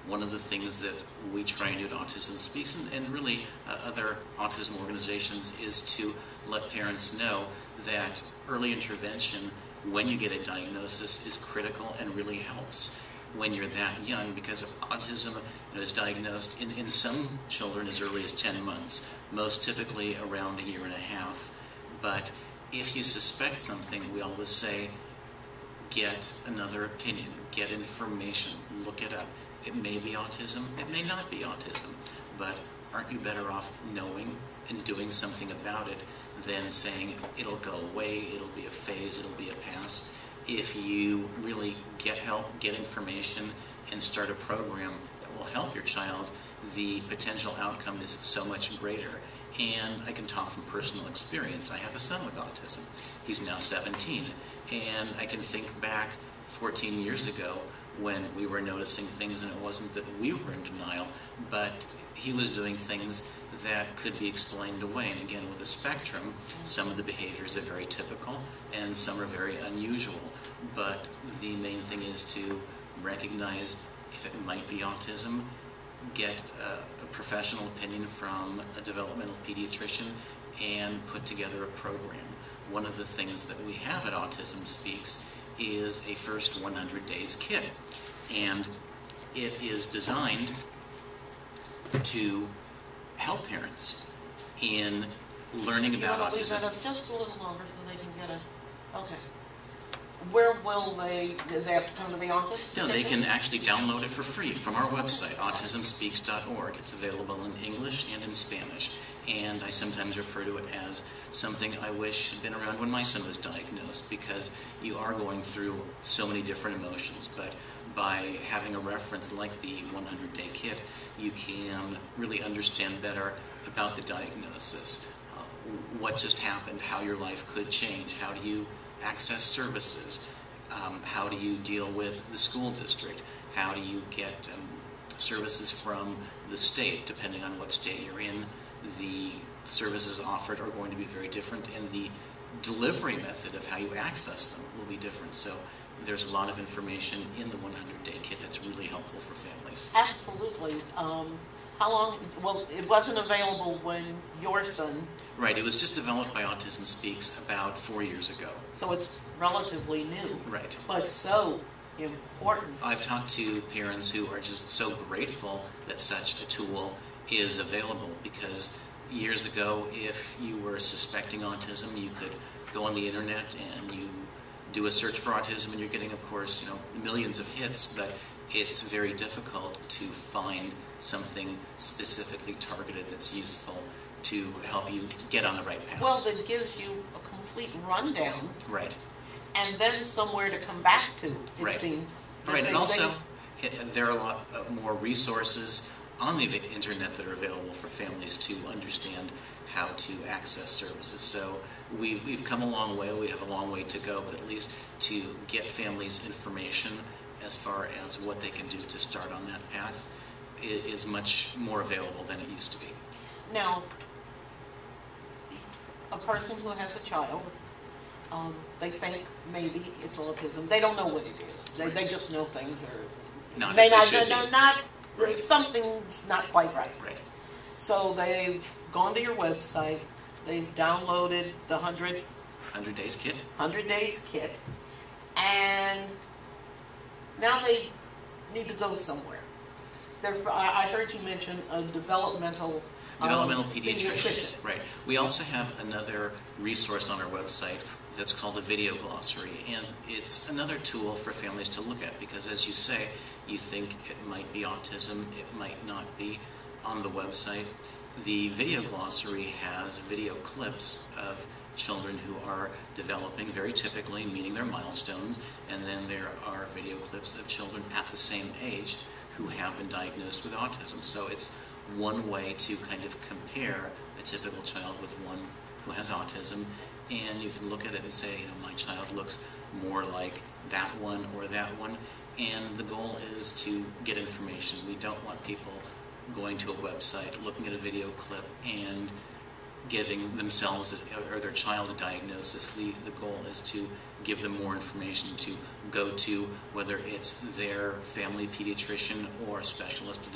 One of the things that we try and do at Autism Speaks, and really other autism organizations, is to let parents know that early intervention, when you get a diagnosis, is critical and really helps when you're that young, because autism is diagnosed in some children as early as 10 months, most typically around a year and a half. But if you suspect something, we always say, get another opinion, get information, look it up. It may be autism, it may not be autism, but aren't you better off knowing and doing something about it than saying it'll go away, it'll be a phase, it'll be a past? If you really get help, get information, and start a program that will help your child, the potential outcome is so much greater. And I can talk from personal experience. I have a son with autism. He's now 17, and I can think back 14 years ago when we were noticing things, and it wasn't that we were in denial, but he was doing things that could be explained away. And again, with a spectrum, some of the behaviors are very typical and some are very unusual. But the main thing is to recognize if it might be autism, get a professional opinion from a developmental pediatrician, and put together a program. One of the things that we have at Autism Speaks is a first 100 days kit, and it is designed to help parents in learning about autism. Just a little longer so they can get it. Okay. Where will they have to come to the office? No, they can actually download it for free from our website, autismspeaks.org. It's available in English and in Spanish. And I sometimes refer to it as something I wish had been around when my son was diagnosed, because you are going through so many different emotions. But by having a reference like the 100-day kit, you can really understand better about the diagnosis, what just happened, how your life could change, how do you access services, how do you deal with the school district, how do you get services from the state, depending on what state you're in. The services offered are going to be very different, and the delivery method of how you access them will be different. So there's a lot of information in the 100-day kit that's really helpful for families. Absolutely. How long? Well, it wasn't available when your son... Right, it was just developed by Autism Speaks about 4 years ago. So it's relatively new. Right. But so important. I've talked to parents who are just so grateful that such a tool is available, because years ago, if you were suspecting autism, you could go on the internet and you do a search for autism, and you're getting, of course, millions of hits, but it's very difficult to find something specifically targeted that's useful to help you get on the right path. Well, that gives you a complete rundown. Right. And then somewhere to come back to, it seems. Right, and also there are a lot more resources on the internet that are available for families to understand how to access services. So we've come a long way. We have a long way to go, but at least to get families information as far as what they can do to start on that path is much more available than it used to be. Now, a person who has a child, they think maybe it's autism. They don't know what it is. They just know things are something's not quite right. Right. So they've gone to your website. They've downloaded the 100 days kit. 100 days kit, and now they need to go somewhere. I heard you mention a developmental pediatrician. Right. We also have another resource on our website that's called a video glossary, and it's another tool for families to look at, because as you say, you think it might be autism, it might not be. On the website, the video glossary has video clips of children who are developing, very typically meeting their milestones, and then there are video clips of children at the same age who have been diagnosed with autism. So it's one way to kind of compare a typical child with one who has autism, and you can look at it and say, my child looks more like that one or that one, and the goal is to get information. We don't want people going to a website, looking at a video clip, and giving themselves or their child a diagnosis. The goal is to give them more information to go to, whether it's their family pediatrician or a specialist to